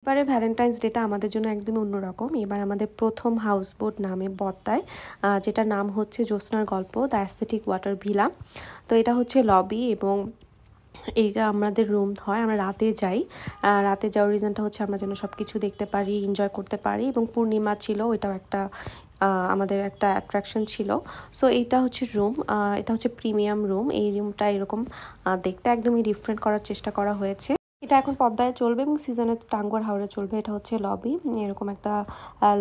এবারে Valentine's data আমাদের জন্য একদমই অন্যরকম। এবার আমাদের প্রথম হাউসবোট নামে বদ্দায়, যেটার নাম হচ্ছে জ্যোৎস্নার গল্প, দ্য অ্যাস্থেটিক ওয়াটার ভিলা। তো এটা হচ্ছে লবি এবং এইটা আমাদের রুম হয়। আমরা রাতে যাই, রাতে যাওয়ার রিজনটা হচ্ছে আমরা যেন সব কিছু দেখতে পারি, এনজয় করতে পারি, এবং পূর্ণিমা ছিল, এটাও একটা আমাদের একটা অ্যাট্রাকশন ছিল। সো এইটা হচ্ছে রুম, এটা হচ্ছে প্রিমিয়াম রুম। এই রুমটা এরকম দেখতে একদমই ডিফারেন্ট করার চেষ্টা করা হয়েছে। এটা এখন পদ্মায় চলবে এবং সিজনে টাঙ্গুয়ার হাওড়ে চলবে। এটা হচ্ছে লবি, এরকম একটা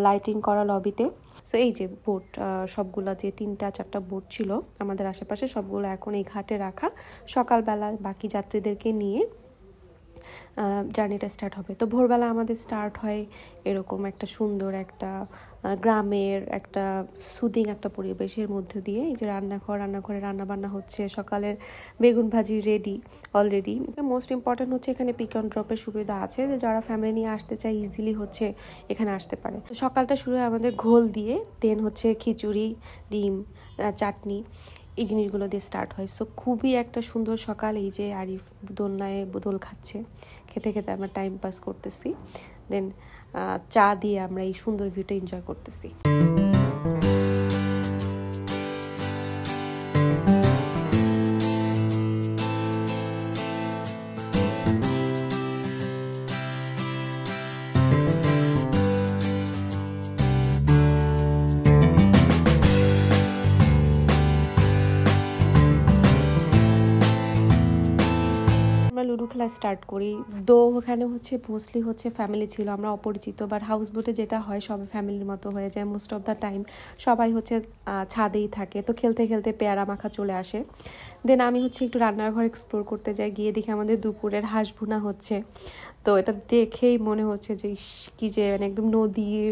লাইটিং করা লবিতে। সো এই যে বোট, সবগুলা যে 3-4টা বোট ছিল আমাদের আশেপাশে, সবগুলো এখন এই ঘাটে রাখা। সকালবেলা বাকি যাত্রীদেরকে নিয়ে জার্নিটা স্টার্ট হবে। তো ভোরবেলা আমাদের স্টার্ট হয় এরকম একটা সুন্দর একটা গ্রামের একটা সুদিং একটা পরিবেশের মধ্যে দিয়ে। এই যে রান্নাঘরে রান্নাবান্না হচ্ছে, সকালের বেগুন ভাজি রেডি অলরেডি। মোস্ট ইম্পর্ট্যান্ট হচ্ছে এখানে পিক অ্যান্ড ড্রপের সুবিধা আছে, যে যারা ফ্যামিলি নিয়ে আসতে চায় ইজিলি হচ্ছে এখানে আসতে পারে। তো সকালটা শুরু হয় আমাদের ঘোল দিয়ে, দেন হচ্ছে খিচুড়ি, ডিম, চাটনি, এই জিনিসগুলো দিয়ে স্টার্ট হয়। সো খুবই একটা সুন্দর সকাল। এই যে আরিফ দোলনায় দোল খাচ্ছে, খেতে খেতে আমরা টাইম পাস করতেছি, দেন চা দিয়ে আমরা এই সুন্দর ভিউটা এনজয় করতেছি। লুডো খেলা স্টার্ট করি। দো ওখানে হচ্ছে মোস্টলি হচ্ছে ফ্যামিলি ছিল, আমরা অপরিচিত। বাট হাউস বোটে যেটা হয় সবাই ফ্যামিলির মতো হয়ে যায় মোস্ট অফ দ্য টাইম। সবাই হচ্ছে ছাদেই থাকে, তো খেলতে খেলতে পেয়ারা মাখা চলে আসে। দেন আমি হচ্ছে একটু রান্নাঘর এক্সপ্লোর করতে যাই, গিয়ে দেখি আমাদের দুপুরের হাঁস ভুনা হচ্ছে। তো এটা দেখেই মনে হচ্ছে যে কি যে মানে একদম নদীর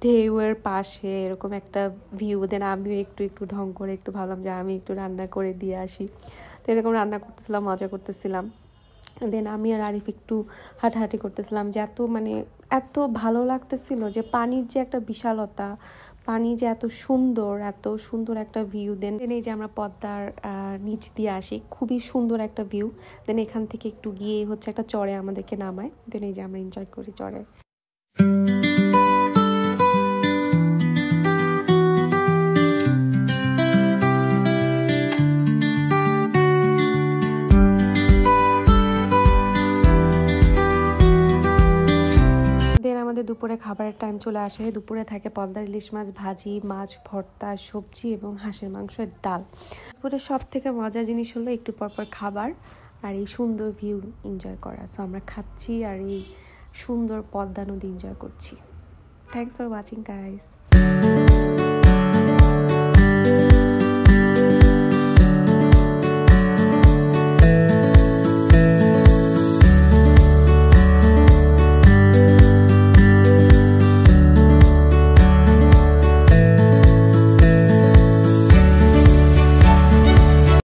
ঢেউয়ের পাশে এরকম একটা ভিউ। দেন আমিও একটু একটু ঢং করে একটু ভাবলাম যে আমি একটু রান্না করে দিয়ে আসি। তো এরকম রান্না করতেছিলাম, মজা করতেছিলাম। দেন আমি আর আরিফ একটু হাঁটাহাঁটি করতেছিলাম, যে এত ভালো লাগতেছিল যে পানির যে একটা বিশালতা, পানি যে এত সুন্দর একটা ভিউ। দেন এই যে আমরা পদ্মার নিচ দিয়ে আসি, খুবই সুন্দর একটা ভিউ। দেন এখান থেকে একটু গিয়ে হচ্ছে একটা চরে আমাদেরকে নামায়। দেন এই যে আমরা এনজয় করি চরে। আমাদের দুপুরে খাবারের টাইম চলে আসে। দুপুরে থাকে পদ্মার ইলিশ মাছ ভাজি, মাছ ভর্তা, সবজি এবং হাঁসের মাংসের ডাল। দুপুরে সব থেকে মজার জিনিস হলো একটু পরপর খাবার আর এই সুন্দর ভিউ এনজয় করা। সো আমরা খাচ্ছি আর এই সুন্দর পদ্মা নদী এনজয় করছি। Thanks for watching guys.